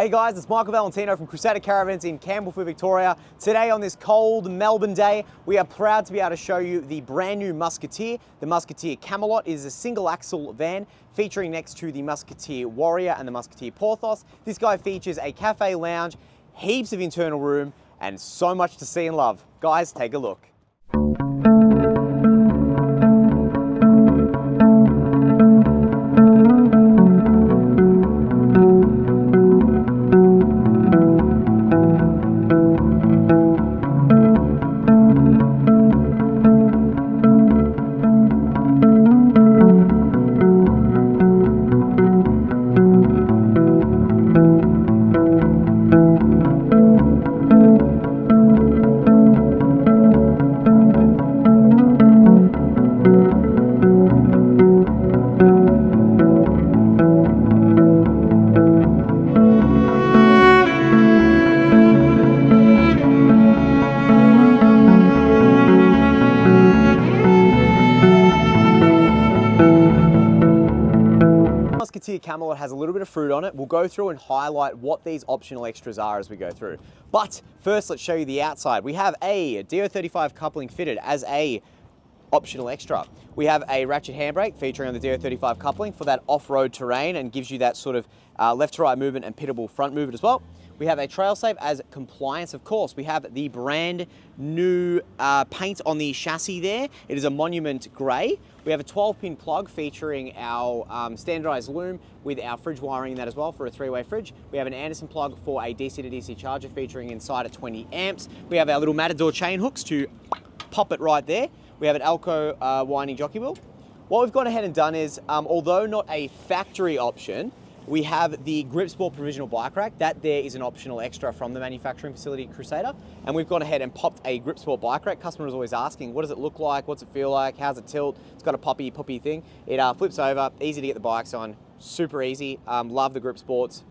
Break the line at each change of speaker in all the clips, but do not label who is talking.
Hey guys, it's Michael Valentino from Crusader Caravans in Campbellfield, Victoria. Today on this cold Melbourne day, we are proud to be able to show you the brand new Musketeer. The Musketeer Camelot is a single axle van featuring next to the Musketeer Warrior and the Musketeer Porthos. This guy features a cafe lounge, heaps of internal room, and so much to see and love. Guys, take a look. Musketeer Camelot has a little bit of fruit on it. We'll go through and highlight what these optional extras are as we go through. But first, let's show you the outside. We have a DO35 coupling fitted as a optional extra. We have a ratchet handbrake featuring on the DO35 coupling for that off-road terrain and gives you that sort of left to right movement and pittable front movement as well. We have a trail safe as compliance, of course. We have the brand new paint on the chassis there. It is a Monument Grey. We have a 12-pin plug featuring our standardized loom with our fridge wiring in that as well for a 3-way fridge. We have an Anderson plug for a DC to DC charger featuring inside at 20 amps. We have our little Matador chain hooks to pop it right there. We have an Alco winding jockey wheel. What we've gone ahead and done is, although not a factory option, we have the Grip Sport provisional bike rack. That there is an optional extra from the manufacturing facility at Crusader. And we've gone ahead and popped a Grip Sport bike rack. Customer is always asking, what does it look like? What's it feel like? How's it tilt? It's got a poppy thing. It flips over, easy to get the bikes on, super easy. Love the Grip Sports.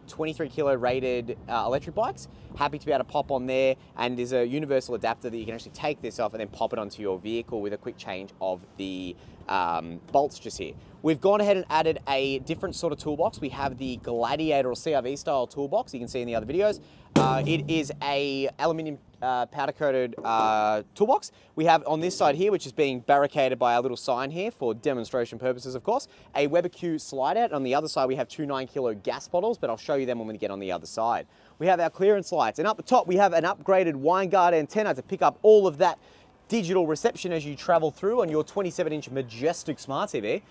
23 kilo rated electric bikes. Happy to be able to pop on there, and there's a universal adapter that you can actually take this off and then pop it onto your vehicle with a quick change of the bolts just here. We've gone ahead and added a different sort of toolbox. We have the Gladiator or CRV style toolbox you can see in the other videos. It is a aluminium powder coated toolbox. We have on this side here, which is being barricaded by our little sign here for demonstration purposes, of course, a Weber Q slide out. On the other side, we have two 9-kilo gas bottles, but I'll show you them when we get on the other side. We have our clearance lights, and up the top, we have an upgraded wine guard antenna to pick up all of that digital reception as you travel through on your 27-inch Majestic Smart TV.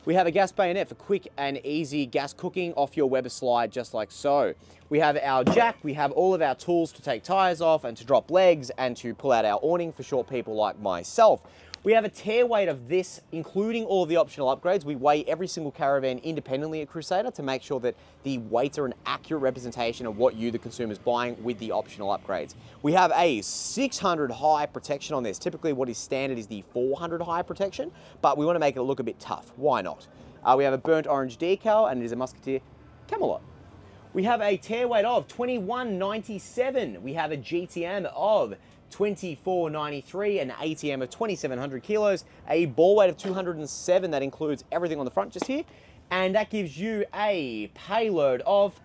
We have a gas bayonet for quick and easy gas cooking off your Weber slide, just like so. We have our jack, we have all of our tools to take tires off and to drop legs and to pull out our awning for short people like myself. We have a tear weight of this, including all of the optional upgrades. We weigh every single caravan independently at Crusader to make sure that the weights are an accurate representation of what you, the consumer, is buying with the optional upgrades. We have a 600 high protection on this. Typically what is standard is the 400 high protection, but we want to make it look a bit tough. Why not? We have a burnt orange decal, and it is a Musketeer Camelot. We have a tear weight of 2197. We have a GTM of 2493, an ATM of 2700 kilos, a ball weight of 207. That includes everything on the front just here. And that gives you a payload of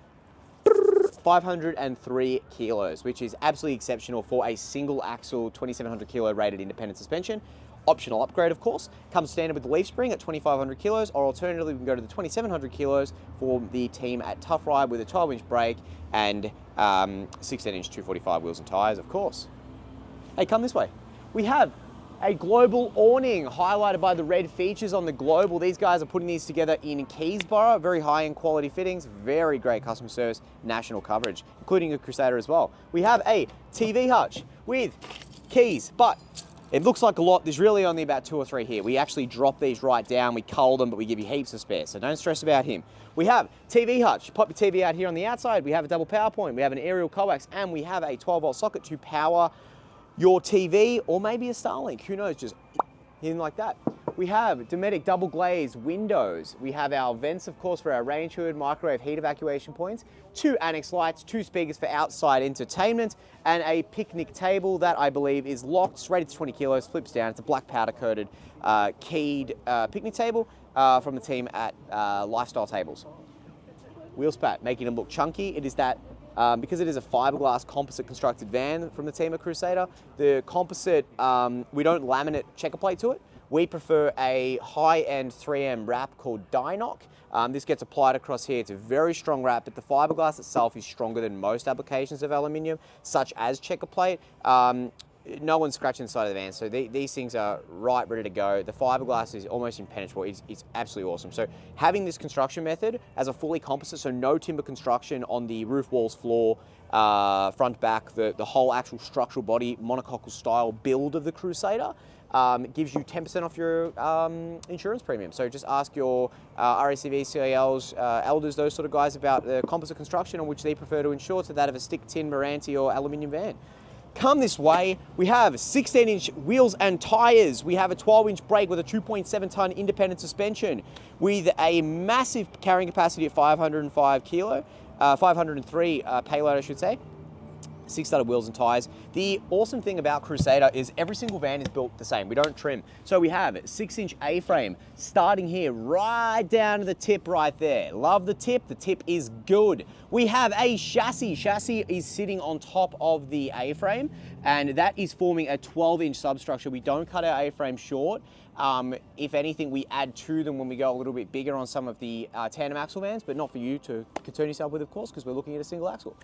503 kilos, which is absolutely exceptional for a single axle 2700 kilo rated independent suspension. Optional upgrade, of course, comes standard with the leaf spring at 2500 kilos, or alternatively, we can go to the 2700 kilos for the team at Tough Ride with a 12-inch brake and 16-inch 245 wheels and tires, of course. Hey, come this way. We have a global awning highlighted by the red features on the global. These guys are putting these together in Keysborough. Very high-end quality fittings, very great customer service, national coverage, including a Crusader as well. We have a TV hutch with keys, but it looks like a lot. There's really only about 2 or 3 here. We actually drop these right down, we cull them, but we give you heaps of spare, so don't stress about him. We have TV hutch. Pop your TV out here on the outside. We have a double power point. We have an aerial coax, and we have a 12-volt socket to power your TV or maybe a Starlink. Who knows, just anything like that. We have Dometic double glazed windows. We have our vents, of course, for our range hood, microwave heat evacuation points, 2 annex lights, 2 speakers for outside entertainment, and a picnic table that I believe is locked, rated to 20 kilos, flips down. It's a black powder coated keyed picnic table from the team at Lifestyle Tables. wheel spat, making them look chunky. It is that, because it is a fiberglass composite constructed van from the team at Crusader, the composite, we don't laminate checker plate to it. We prefer a high-end 3M wrap called Dynoc. This gets applied across here. It's a very strong wrap, but the fiberglass itself is stronger than most applications of aluminium, such as checker plate. No one's scratching the side of the van, so these things are right, ready to go. The fiberglass is almost impenetrable. It's absolutely awesome. So having this construction method as a fully composite, so no timber construction on the roof, walls, floor, front, back, the whole actual structural body, monocoque style build of the Crusader, gives you 10% off your insurance premium. So just ask your RACV, CILs, elders, those sort of guys about the composite construction on which they prefer to insure to that of a stick, tin, Meranti or aluminium van. Come this way, we have 16-inch wheels and tires. We have a 12-inch brake with a 2.7-ton independent suspension with a massive carrying capacity of 505 kilo, 503 payload, I should say. 6-studded wheels and tires. The awesome thing about Crusader is every single van is built the same. We don't trim. So we have 6-inch A-frame starting here right down to the tip right there. Love the tip. The tip is good. We have a chassis. Chassis is sitting on top of the A-frame, and that is forming a 12-inch substructure. We don't cut our A-frame short. If anything, we add to them when we go a little bit bigger on some of the tandem axle vans, but not for you to concern yourself with, of course, because we're looking at a single axle.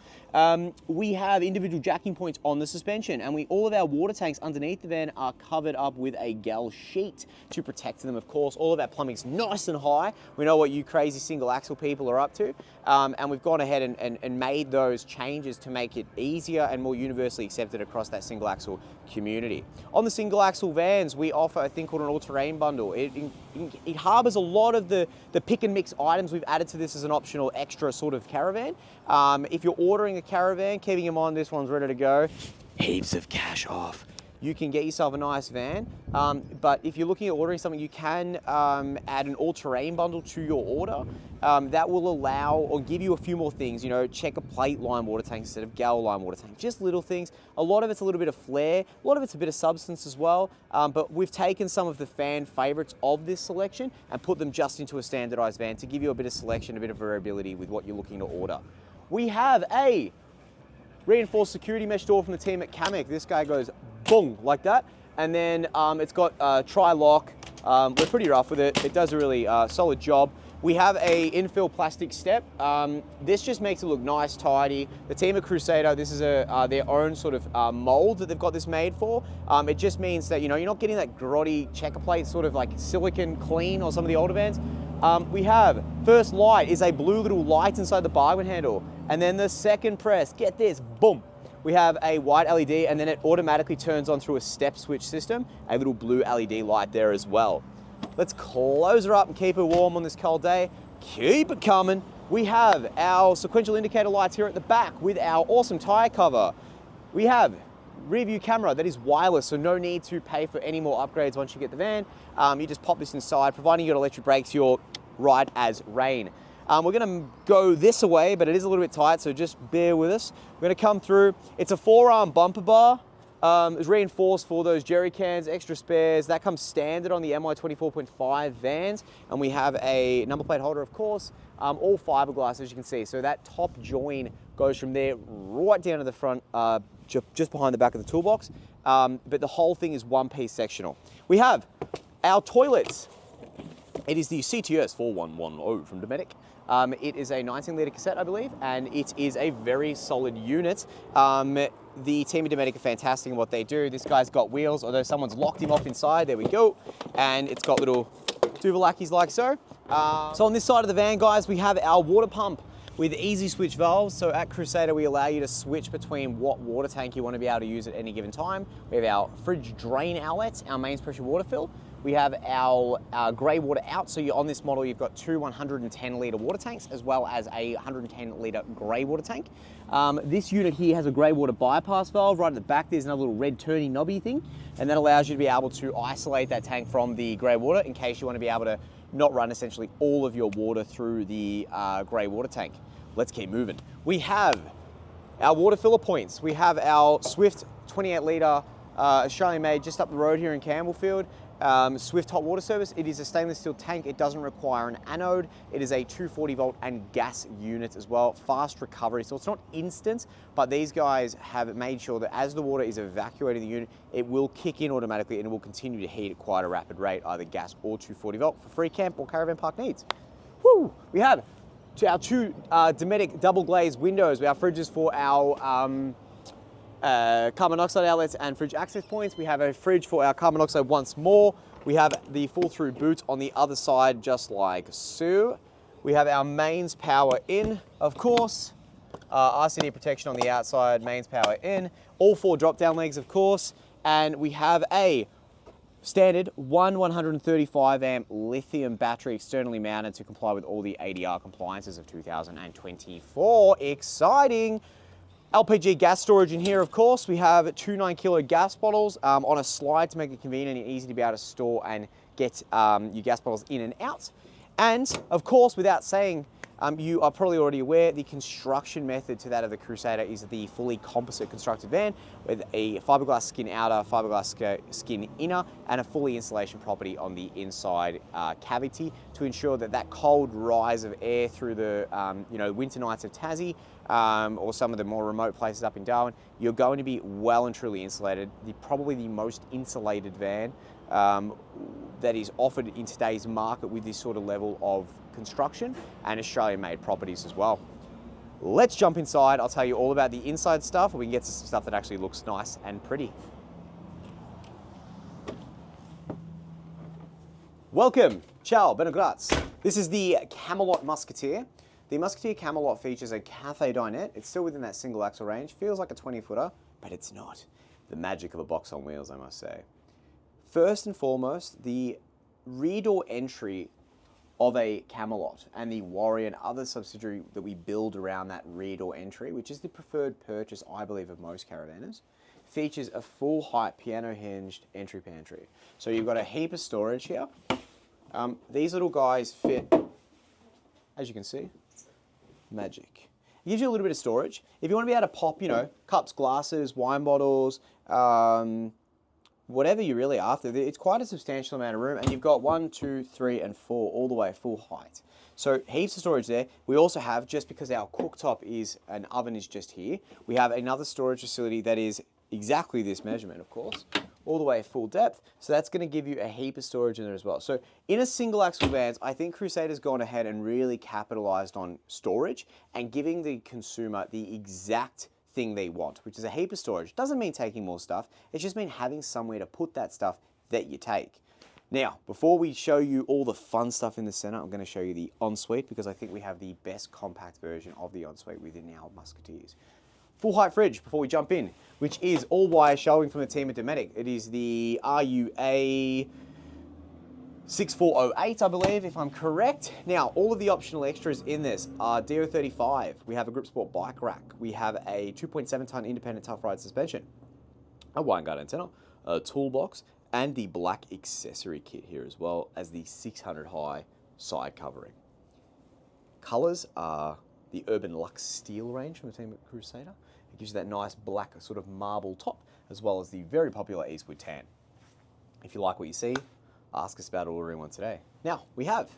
We have individual jacking points on the suspension, and all of our water tanks underneath the van are covered up with a gel sheet to protect them, of course. All of our plumbing's nice and high. We know what you crazy single axle people are up to, and we've gone ahead and made those changes to make it easier and more universally accepted across that single axle community. On the single axle vans, we offer a thing called an all-terrain bundle. It harbors a lot of the pick and mix items we've added to this as an optional extra sort of caravan. If you're ordering a caravan, keeping in mind this one's ready to go, heaps of cash off. You can get yourself a nice van, but if you're looking at ordering something, you can add an all-terrain bundle to your order. That will allow or give you a few more things, you know, checker plate line water tanks instead of gal line water tanks, just little things. A lot of it's a little bit of flair, a lot of it's a bit of substance as well, but we've taken some of the fan favorites of this selection and put them just into a standardized van to give you a bit of selection, a bit of variability with what you're looking to order. We have a reinforced security mesh door from the team at Camelot. This guy goes boom like that, and then it's got tri-lock. We're pretty rough with it. It does a really solid job. We have a infill plastic step. This just makes it look nice, tidy. The team at Crusader, this is their own sort of mold that they've got this made for. It just means that, you know, you're not getting that grotty checker plate sort of like silicon clean on some of the older vans. We have first light is a blue little light inside the bargain handle, and then the second press, get this, boom. We have a white LED, and then it automatically turns on through a step switch system, a little blue LED light there as well. Let's close her up and keep her warm on this cold day. Keep it coming. We have our sequential indicator lights here at the back with our awesome tire cover. We have rear view camera that is wireless, so no need to pay for any more upgrades once you get the van. You just pop this inside, providing you got electric brakes, you're right as rain. We're gonna go this way, but it is a little bit tight, so just bear with us. We're gonna come through. It's a 4-arm bumper bar. It's reinforced for those jerry cans, extra spares. That comes standard on the MY 24.5 vans. And we have a number plate holder, of course, all fiberglass, as you can see. So that top join goes from there right down to the front, just behind the back of the toolbox. But the whole thing is one-piece sectional. We have our toilets. It is the CTS 4110 from Dometic. It is a 19-litre cassette, I believe, and it is a very solid unit. The team at Dometic are fantastic in what they do. This guy's got wheels, although someone's locked him off inside. There we go. And it's got little Duvalakis like so. So on this side of the van, guys, we have our water pump with easy switch valves. So at Crusader, we allow you to switch between what water tank you want to be able to use at any given time. We have our fridge drain outlet, our mains pressure water fill. We have our grey water out. So on this model, you've got two 110-litre water tanks as well as a 110-litre grey water tank. This unit here has a grey water bypass valve. Right at the back, there's another little red turning knobby thing, and that allows you to be able to isolate that tank from the grey water in case you want to be able to not run essentially all of your water through the grey water tank. Let's keep moving. We have our water filler points. We have our Swift 28-litre Australian made just up the road here in Campbellfield. Swift hot water service. It is a stainless steel tank. It doesn't require an anode. It is a 240 volt and gas unit as well. Fast recovery. So it's not instant, but these guys have made sure that as the water is evacuating the unit, it will kick in automatically and it will continue to heat at quite a rapid rate, either gas or 240 volt for free camp or caravan park needs. Woo! We have our two Dometic double glazed windows. We have fridges for our carbon monoxide outlets and fridge access points. We have a fridge for our carbon monoxide once more. We have the full through boot on the other side, just like so. We have our mains power in, of course. RCD protection on the outside, mains power in. All 4 drop down legs, of course. And we have a standard 135 amp lithium battery externally mounted to comply with all the ADR compliances of 2024. Exciting! LPG gas storage in here, of course. We have 2 9-kilo gas bottles on a slide to make it convenient and easy to be able to store and get your gas bottles in and out. And of course, without saying, you are probably already aware, the construction method to that of the Crusader is the fully composite constructed van with a fiberglass skin outer, fiberglass skin inner, and a fully insulation property on the inside cavity to ensure that that cold rise of air through the winter nights of Tassie or some of the more remote places up in Darwin, you're going to be well and truly insulated. Probably the most insulated van that is offered in today's market with this sort of level of construction and Australian-made properties as well. Let's jump inside. I'll tell you all about the inside stuff, and we can get to some stuff that actually looks nice and pretty. Welcome, ciao, benograts. This is the Camelot Musketeer. The Musketeer Camelot features a cafe dinette. It's still within that single axle range. Feels like a 20-footer, but it's not. The magic of a box on wheels, I must say. First and foremost, the rear door entry of a Camelot and the Warrior and other subsidiary that we build around that rear door entry, which is the preferred purchase, I believe, of most caravanners, features a full height piano hinged entry pantry. So you've got a heap of storage here. These little guys fit, as you can see, magic. It gives you a little bit of storage. If you want to be able to pop, cups, glasses, wine bottles, whatever you're really after, it's quite a substantial amount of room, and you've got 1, 2, 3, and 4 all the way full height. So heaps of storage there. We also have, just because our cooktop is, an oven is just here, we have another storage facility that is exactly this measurement, of course, all the way full depth. So that's going to give you a heap of storage in there as well. So in a single axle vans, I think Crusader's gone ahead and really capitalized on storage and giving the consumer the exact thing they want, which is a heap of storage. Doesn't mean taking more stuff. It's just mean having somewhere to put that stuff that you take. Now, before we show you all the fun stuff in the center, I'm going to show you the ensuite because I think we have the best compact version of the ensuite within our Musketeers. Full height fridge before we jump in, which is all wire showing from the team at Dometic. It is the RUA 6408, I believe, if I'm correct. Now, all of the optional extras in this are DO35. We have a Grip Sport bike rack. We have a 2.7 ton independent tough ride suspension, a wine guard antenna, a toolbox, and the black accessory kit here, as well as the 600 high side covering. Colors are the Urban Luxe Steel range from the team at Crusader. It gives you that nice black sort of marble top, as well as the very popular Eastwood tan. If you like what you see, ask us about ordering one today. Now, we have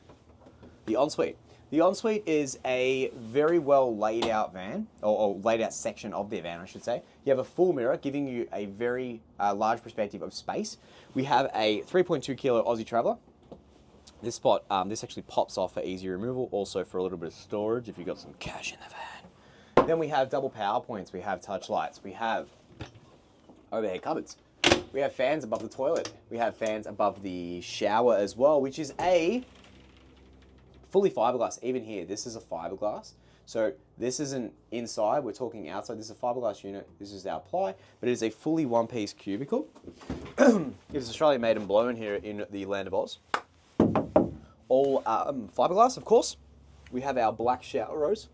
the ensuite. The ensuite is a very well laid out van, or laid out section of their van, I should say. You have a full mirror, giving you a very large perspective of space. We have a 3.2 kilo Aussie Traveller. This spot, this actually pops off for easy removal, also for a little bit of storage if you've got some cash in the van. Then we have double power points, we have touch lights, we have overhead cupboards. We have fans above the toilet. We have fans above the shower as well, which is a fully fiberglass. Even here, this is a fiberglass. So this isn't inside, we're talking outside. This is a fiberglass unit. This is our ply, but it is a fully one-piece cubicle. It is Australian made and blown here in the land of Oz. All fiberglass, of course. We have our black shower rose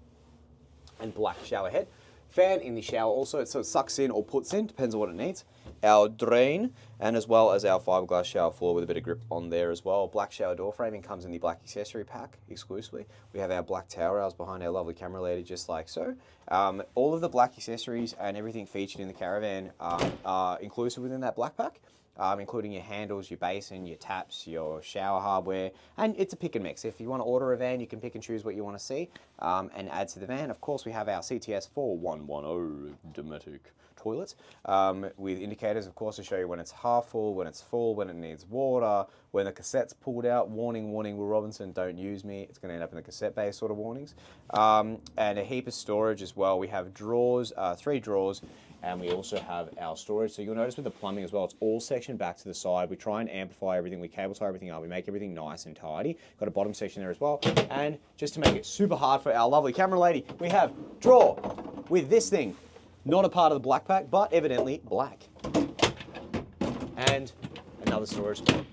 and black shower head. Fan in the shower also, so it sucks in or puts in, depends on what it needs. Our drain, and as well as our fiberglass shower floor with a bit of grip on there as well. Black shower door framing comes in the black accessory pack exclusively. We have our black towel rails behind our lovely camera lady, just like so. All of the black accessories and everything featured in the caravan are inclusive within that black pack. including your handles, your basin, your taps, your shower hardware, and it's a pick and mix. If you want to order a van, you can pick and choose what you want to see and add to the van. Of course, we have our CTS 4110 Dometic toilet with indicators, of course, to show you when it's half full, when it's full, when it needs water, when the cassette's pulled out. Warning, warning, Will Robinson, don't use me. It's going to end up in the cassette bay sort of warnings. And a heap of storage as well. We have drawers, 3 drawers, and we also have our storage. So you'll notice with the plumbing as well, it's all sectioned back to the side. We try and amplify everything. We cable tie everything up. We make everything nice and tidy. Got a bottom section there as well. And just to make it super hard for our lovely camera lady, we have drawer with this thing. Not a part of the black pack, but evidently black. And another storage spot.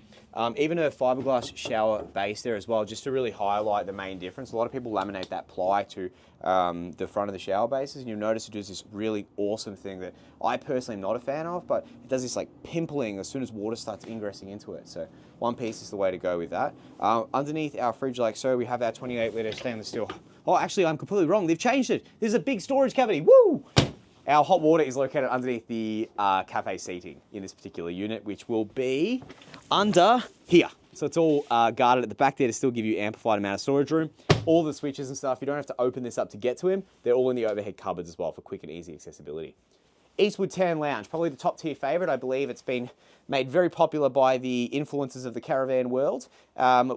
Even a fiberglass shower base there as well, just to really highlight the main difference. A lot of people laminate that ply to the front of the shower bases, and you'll notice it does this really awesome thing that I personally am not a fan of, but it does this like pimpling as soon as water starts ingressing into it. So one piece is the way to go with that. Underneath our fridge, like so, we have our 28-litre stainless steel. Oh, actually, I'm completely wrong. They've changed it. There's a big storage cavity. Woo! Our hot water is located underneath the cafe seating in this particular unit, which will be under here. So it's all guarded at the back there to still give you amplified amount of storage room. All the switches and stuff, you don't have to open this up to get to him. They're all in the overhead cupboards as well for quick and easy accessibility. Eastwood Tan Lounge, probably the top tier favorite. I believe it's been made very popular by the influencers of the caravan world.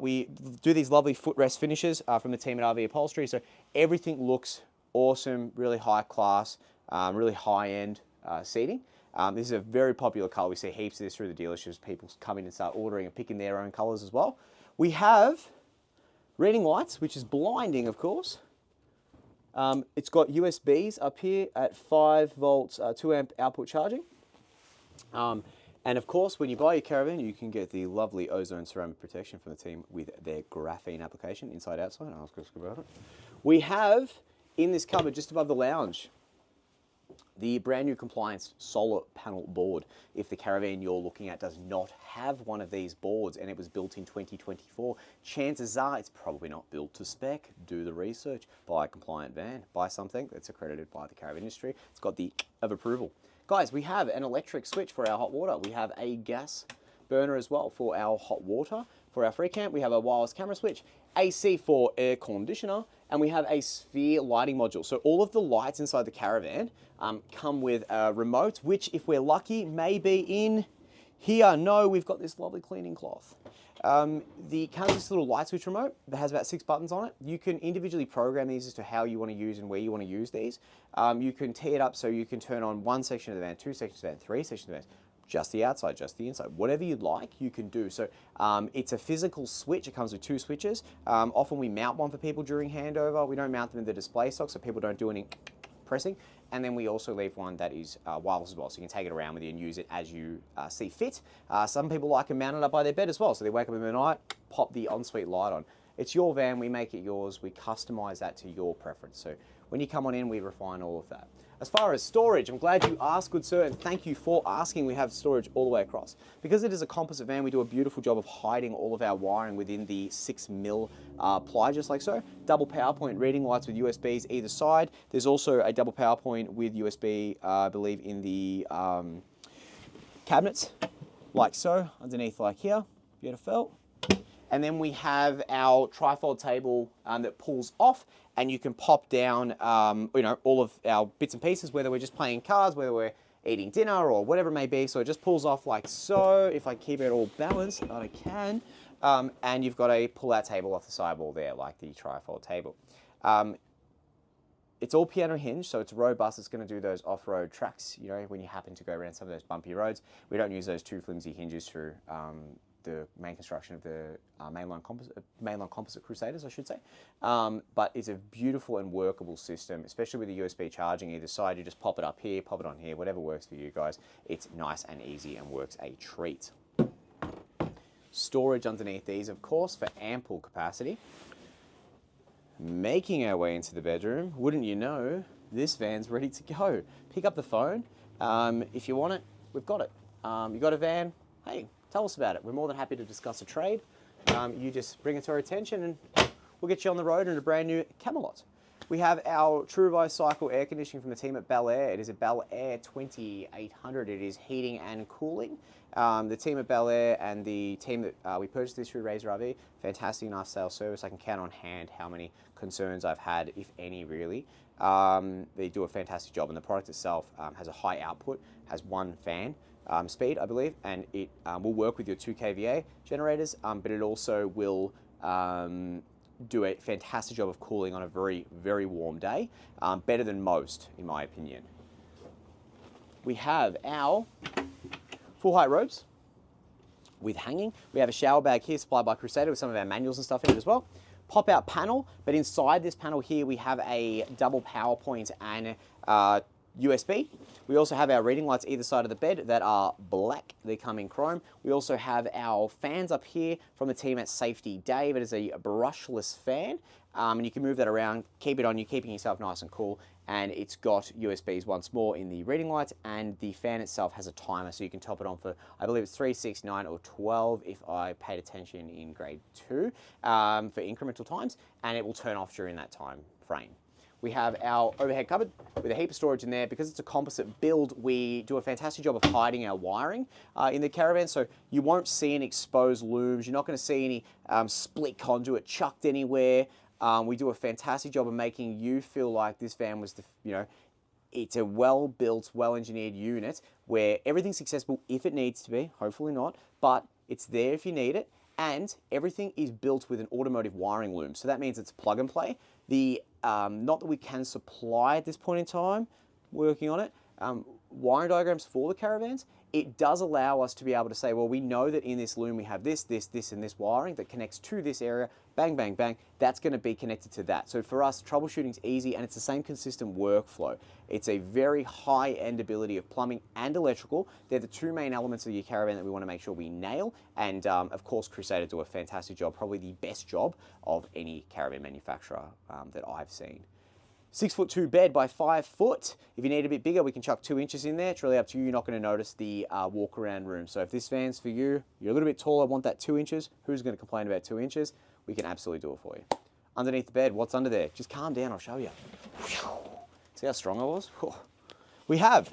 We do these lovely footrest finishes from the team at RV Upholstery. So everything looks awesome, really high class. Really high-end seating. This is a very popular colour. We see heaps of this through the dealerships. People come in and start ordering and picking their own colours as well. We have reading lights, which is blinding, of course. It's got USBs up here at 5 volts, 2 amp output charging. And of course, when you buy your caravan, you can get the lovely ozone ceramic protection from the team with their graphene application, inside, outside. I'll ask about it. We have, in this cupboard, just above the lounge, the brand new compliance solar panel board. If the caravan you're looking at does not have one of these boards and it was built in 2024, chances are it's probably not built to spec. Do the research, buy a compliant van, buy something that's accredited by the caravan industry. It's got the of approval. Guys, we have an electric switch for our hot water. We have a gas burner as well for our hot water. For our free camp, we have a wireless camera switch, AC for air conditioner, and we have a sphere lighting module. So all of the lights inside the caravan come with a remote, which if we're lucky, may be in here. No, we've got this lovely cleaning cloth. The comes with this little light switch remote that has about 6 buttons on it. You can individually program these as to how you want to use and where you want to use these. You can tee it up so you can turn on 1 section of the van, 2 sections of the van, 3 sections of the van, just the outside, just the inside. Whatever you'd like, you can do. So it's a physical switch. It comes with 2 switches. Often we mount one for people during handover. We don't mount them in the display stock so people don't do any pressing. And then we also leave one that is wireless as well. So you can take it around with you and use it as you see fit. Some people like to mount it up by their bed as well. So they wake up in the night, pop the ensuite light on. It's your van, we make it yours. We customize that to your preference. So when you come on in, we refine all of that. As far as storage, I'm glad you asked, good sir, and thank you for asking. We have storage all the way across. Because it is a composite van, we do a beautiful job of hiding all of our wiring within the 6mm ply, just like so. Double power point reading lights with USBs either side. There's also a double power point with USB, I believe, in the cabinets, like so, underneath like here. Beautiful. And then we have our trifold table that pulls off, and you can pop down, you know, all of our bits and pieces, whether we're just playing cards, whether we're eating dinner, or whatever it may be. So it just pulls off like so. If I keep it all balanced, that I can. And you've got a pull-out table off the sidewall there, like the trifold table. It's all piano hinge, so it's robust. It's going to do those off-road tracks, you know, when you happen to go around some of those bumpy roads. We don't use those 2 flimsy hinges through the main construction of the mainline composite Crusaders, I should say. But it's a beautiful and workable system, especially with the USB charging either side. You just pop it up here, pop it on here, whatever works for you guys. It's nice and easy and works a treat. Storage underneath these, of course, for ample capacity. Making our way into the bedroom, wouldn't you know, this van's ready to go. Pick up the phone. If you want it, we've got it. You got a van? Hey, tell us about it. We're more than happy to discuss a trade. You just bring it to our attention and we'll get you on the road in a brand new Camelot. we have our True Revive Cycle air conditioning from the team at Bel Air. It is a Bel Air 2800. It is heating and cooling. The team at Bel Air and the team that we purchased this through Razor RV, fantastic enough sales service. I can count on hand how many concerns I've had, if any, really. They do a fantastic job, and the product itself has a high output, has 1 fan speed, I believe, and it will work with your 2 kVA generators, but it also will do a fantastic job of cooling on a very, very warm day, better than most, in my opinion. We have our full height robes with hanging. We have a shower bag here supplied by Crusader with some of our manuals and stuff in it as well. Pop-out panel, but inside this panel here we have a double PowerPoint and USB. We also have our reading lights either side of the bed that are black. They come in chrome. We also have our fans up here from the team at Safety Dave. It is a brushless fan, and you can move that around, keep it on you, keeping yourself nice and cool. And it's got USBs once more in the reading lights, and the fan itself has a timer, so you can top it on for, I believe it's 3, 6, 9, or 12 if I paid attention in grade 2 for incremental times, and it will turn off during that time frame. We have our overhead cupboard with a heap of storage in there. Because it's a composite build, we do a fantastic job of hiding our wiring in the caravan, so you won't see any exposed looms. You're not going to see any split conduit chucked anywhere. We do a fantastic job of making you feel like this van was, it's a well-built, well-engineered unit where everything's accessible if it needs to be, hopefully not, but it's there if you need it, and everything is built with an automotive wiring loom. So that means it's plug and play. Not that we can supply at this point in time, working on it, wiring diagrams for the caravans. It does allow us to be able to say, well, we know that in this loom we have this, this, this, and this wiring that connects to this area, bang, bang, bang, that's going to be connected to that. So for us, troubleshooting's easy, and it's the same consistent workflow. It's a very high-end ability of plumbing and electrical. They're the 2 main elements of your caravan that we want to make sure we nail, and of course, Crusader do a fantastic job, probably the best job of any caravan manufacturer that I've seen. 6'2" bed by 5 foot. If you need a bit bigger, we can chuck 2 inches in there. It's really up to you. You're not going to notice the walk around room. So if this van's for you, you're a little bit taller, want that 2 inches. Who's going to complain about 2 inches? We can absolutely do it for you. Underneath the bed, what's under there? Just calm down, I'll show you. See how strong I was? We have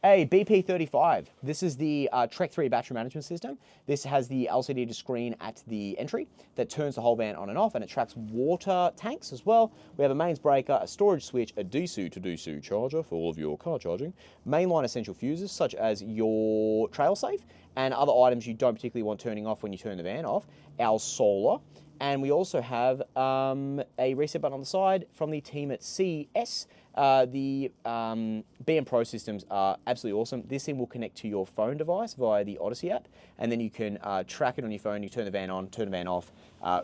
a BP35. This is the Trek 3 battery management system. This has the LCD screen at the entry that turns the whole van on and off, and it tracks water tanks as well. We have a mains breaker, a storage switch, a DC to DC charger for all of your car charging, mainline essential fuses such as your trail safe and other items you don't particularly want turning off when you turn the van off, our solar, and we also have a reset button on the side from the team at CS. The BMPRO systems are absolutely awesome. This thing will connect to your phone device via the Odyssey app, and then you can track it on your phone. You turn the van on, turn the van off.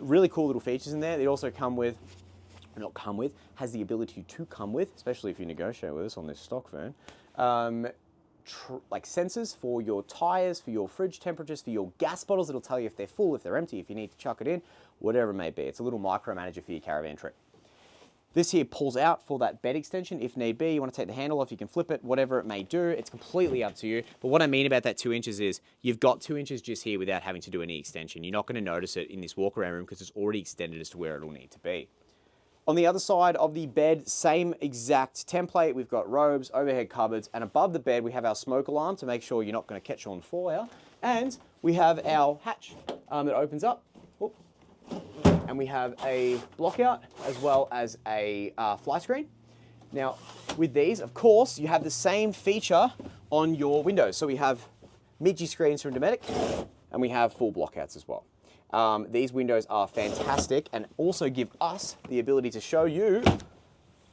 Really cool little features in there. They also come with, has the ability to come with, especially if you negotiate with us on this stock van, like sensors for your tires, for your fridge temperatures, for your gas bottles. It'll tell you if they're full, if they're empty, if you need to chuck it in, whatever it may be. It's a little micromanager for your caravan trip. This here pulls out for that bed extension if need be. You want to take the handle off, you can flip it, whatever it may do. It's completely up to you. But what I mean about that 2 inches is you've got 2 inches just here without having to do any extension. You're not going to notice it in this walk around room because it's already extended as to where it'll need to be. On the other side of the bed, same exact template. We've got robes, overhead cupboards, and above the bed we have our smoke alarm to make sure you're not going to catch on fire. And we have our hatch that opens up. Whoop. And we have a blockout as well as a fly screen. Now, with these, of course, you have the same feature on your windows. So we have midgy screens from Dometic, and we have full blockouts as well. These windows are fantastic and also give us the ability to show you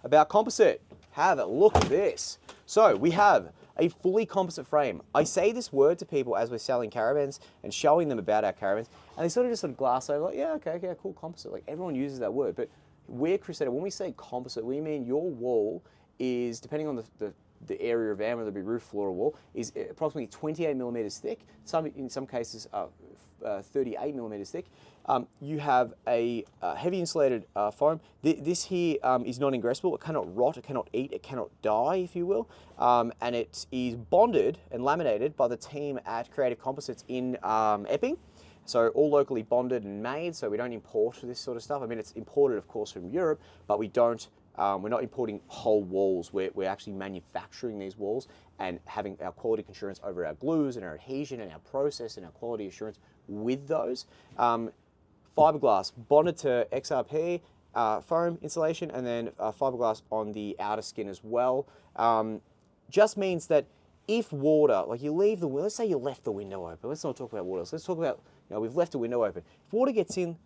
about composite. Have a look at this. So we have a fully composite frame. I say this word to people as we're selling caravans and showing them about our caravans, and they sort of glass over, like, yeah, okay, cool, composite. Like, everyone uses that word, but we're Crusader. When we say composite, we mean your wall is, depending on the area of van, whether it be roof, floor, or wall, is approximately 28 millimeters thick. In some cases, 38 millimeters thick. You have a heavy insulated foam. This here is non-ingressible. It cannot rot, it cannot eat, it cannot die, if you will. And it is bonded and laminated by the team at Creative Composites in Epping. So all locally bonded and made, so we don't import this sort of stuff. I mean, it's imported, of course, from Europe, but we don't We're not importing whole walls. We're actually manufacturing these walls and having our quality assurance over our glues and our adhesion and our process and our quality assurance with those. Fiberglass bonded to XRP, foam insulation, and then fiberglass on the outer skin as well. Just means that if water, like you leave the, let's say you left the window open. Let's not talk about water. Let's talk about, we've left the window open. If water gets in,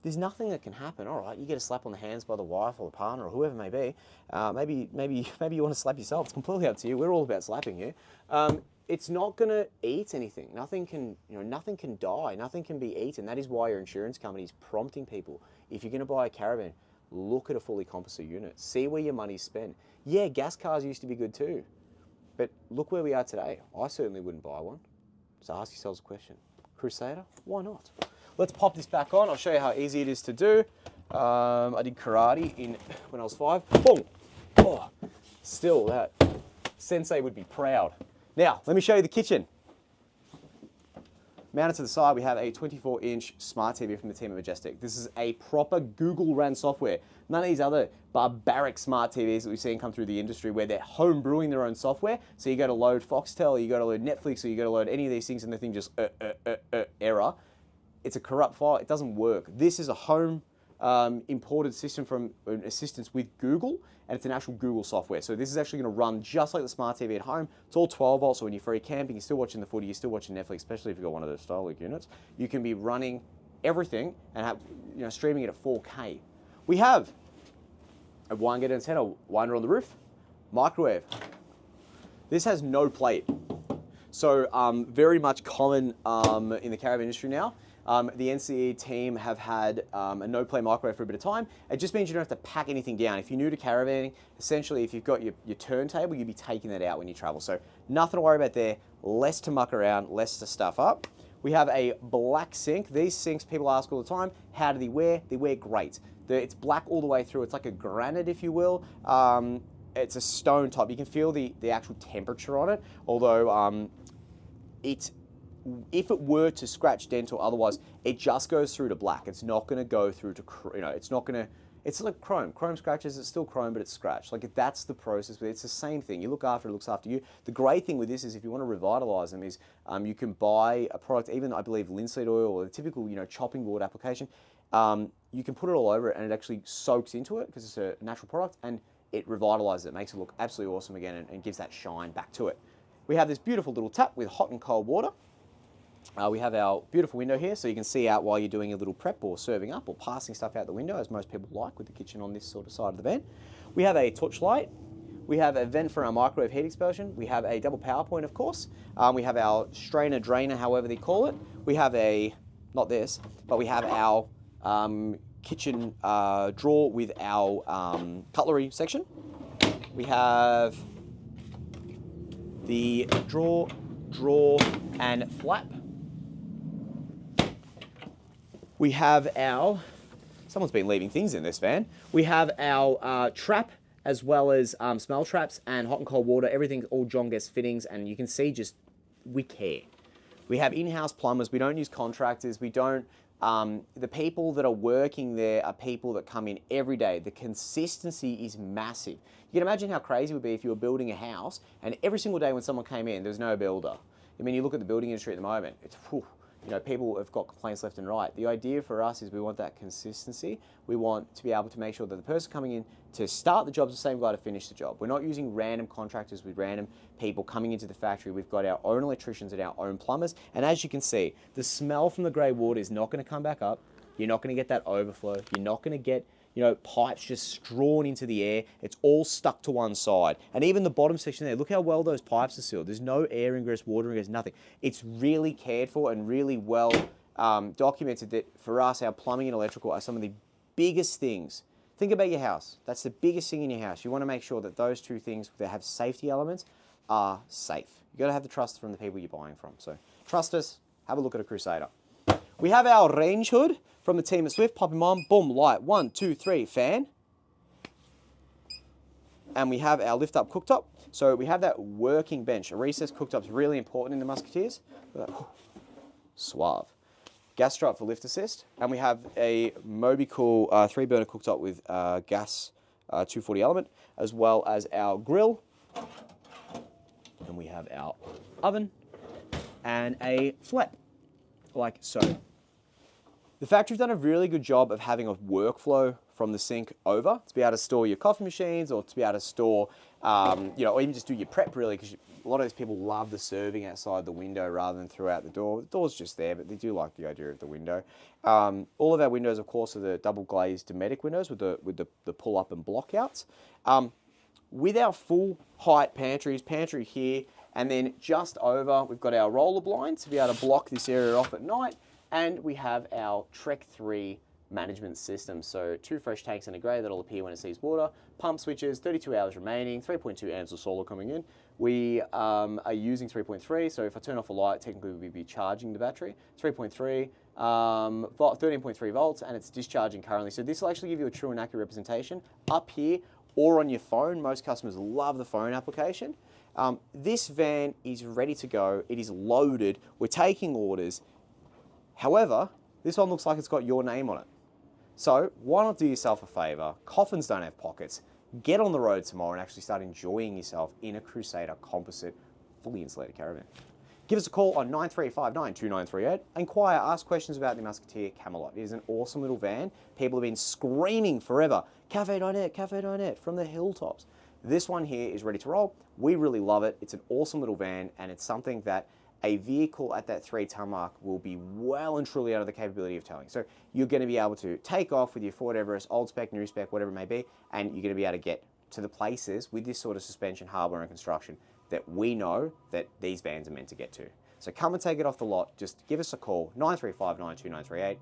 there's nothing that can happen. All right, you get a slap on the hands by the wife or the partner or whoever it may be. Maybe you want to slap yourself. It's completely up to you. We're all about slapping here. It's not going to eat anything. Nothing can, nothing can die. Nothing can be eaten. That is why your insurance company is prompting people. If you're going to buy a caravan, look at a fully composite unit. See where your money's spent. Yeah, gas cars used to be good too. But look where we are today. I certainly wouldn't buy one. So ask yourselves a question. Crusader? Why not? Let's pop this back on. I'll show you how easy it is to do. I did karate when I was 5. Boom! Oh, still, that sensei would be proud. Now, let me show you the kitchen. Mounted to the side, we have a 24-inch smart TV from the team at Majestic. This is a proper Google-ran software. None of these other barbaric smart TVs that we've seen come through the industry where they're home brewing their own software. So you go to load Foxtel, you go to load Netflix, or you go to load any of these things and the thing just error. It's a corrupt file. It doesn't work. This is a home imported system from an assistance with Google, and it's an actual Google software. So this is actually going to run just like the smart TV at home. It's all 12 volts, so when you're free camping, you're still watching the footy, you're still watching Netflix, especially if you've got one of those Starlink units. You can be running everything and have, streaming it at 4K. We have a wine getter antenna, winder on the roof, microwave. This has no plate. So very much common in the caravan industry now. The NCE team have had a no-play microwave for a bit of time. It just means you don't have to pack anything down. If you're new to caravanning, essentially if you've got your turntable, you'll be taking that out when you travel. So nothing to worry about there, less to muck around, less to stuff up. We have a black sink. These sinks, people ask all the time, how do they wear? They wear great. It's black all the way through. It's like a granite, if you will. It's a stone top. You can feel the actual temperature on it, although if it were to scratch, dent, or otherwise, it just goes through to black. It's not going to go through to, it's not going to, it's like chrome. Chrome scratches, it's still chrome, but it's scratched. Like that's the process, but it's the same thing. You look after it, looks after you. The great thing with this is if you want to revitalize them is you can buy a product, even I believe linseed oil or the typical, chopping board application, you can put it all over it and it actually soaks into it because it's a natural product and it revitalizes it, makes it look absolutely awesome again and gives that shine back to it. We have this beautiful little tap with hot and cold water. We have our beautiful window here, so you can see out while you're doing a little prep or serving up or passing stuff out the window, as most people like with the kitchen on this sort of side of the van. We have a torch light. We have a vent for our microwave heat expulsion. We have a double power point, of course. We have our strainer, drainer, however they call it. We have not this, but we have our kitchen drawer with our cutlery section. We have the drawer, and flap. We have someone's been leaving things in this van. We have our trap as well as smell traps and hot and cold water. Everything's all John Guest fittings, and you can see we care. We have in-house plumbers. We don't use contractors. We don't, the people that are working there are people that come in every day. The consistency is massive. You can imagine how crazy it would be if you were building a house and every single day when someone came in, there was no builder. I mean, you look at the building industry at the moment, it's, people have got complaints left and right. The idea for us is we want that consistency. We want to be able to make sure that the person coming in to start the job is the same guy to finish the job. We're not using random contractors with random people coming into the factory. We've got our own electricians and our own plumbers. And as you can see, the smell from the grey water is not going to come back up. You're not going to get that overflow. You're not going to get pipes just strawn into the air. It's all stuck to one side. And even the bottom section there, look how well those pipes are sealed. There's no air ingress, water ingress, nothing. It's really cared for and really well documented that for us, our plumbing and electrical are some of the biggest things. Think about your house. That's the biggest thing in your house. You want to make sure that those two things that have safety elements are safe. You've got to have the trust from the people you're buying from. So trust us, have a look at a Crusader. We have our range hood from the team at Swift. Pop him on, boom, light, 1, 2, 3, fan. And we have our lift up cooktop. So we have that working bench. A recessed cooktop is really important in the Musketeers. Suave. Gas strap for lift assist. And we have a Mobicool 3-burner cooktop with gas 240 element, as well as our grill. And we have our oven and a flap, like so. The factory's done a really good job of having a workflow from the sink over to be able to store your coffee machines, or to be able to store, or even just do your prep, really, because a lot of those people love the serving outside the window rather than throughout the door. The door's just there, but they do like the idea of the window. All of our windows, of course, are the double glazed Dometic windows with the pull up and block outs. With our full height pantry here, and then just over, we've got our roller blinds to be able to block this area off at night. And we have our Trek 3 management system. So 2 fresh tanks and a grey that'll appear when it sees water. Pump switches, 32 hours remaining, 3.2 amps of solar coming in. We are using 3.3, so if I turn off a light, technically we'd be charging the battery. 3.3, 13.3 volts, and it's discharging currently. So this will actually give you a true and accurate representation up here or on your phone. Most customers love the phone application. This van is ready to go. It is loaded. We're taking orders. However, this one looks like it's got your name on it. So why not do yourself a favour? Coffins don't have pockets. Get on the road tomorrow and actually start enjoying yourself in a Crusader composite, fully insulated caravan. Give us a call on 93592938. Inquire, ask questions about the Musketeer Camelot. It is an awesome little van. People have been screaming forever, Cafe Dinette from the hilltops. This one here is ready to roll. We really love it. It's an awesome little van, and it's something that a vehicle at that 3-ton mark will be well and truly out of the capability of towing. So you're going to be able to take off with your Ford Everest, old spec, new spec, whatever it may be, and you're going to be able to get to the places with this sort of suspension, hardware, and construction that we know that these vans are meant to get to. So come and take it off the lot. Just give us a call, 93592938.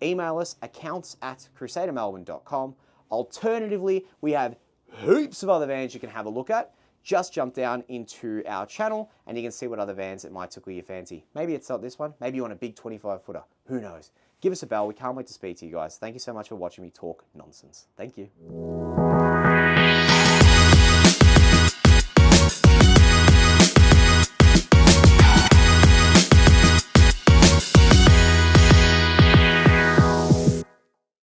Email us, accounts@crusadermelbourne.com. Alternatively, we have heaps of other vans you can have a look at. Just jump down into our channel and you can see what other vans that might tickle your fancy. Maybe it's not this one. Maybe you want a big 25-footer. Who knows? Give us a bell. We can't wait to speak to you guys. Thank you so much for watching me talk nonsense. Thank you.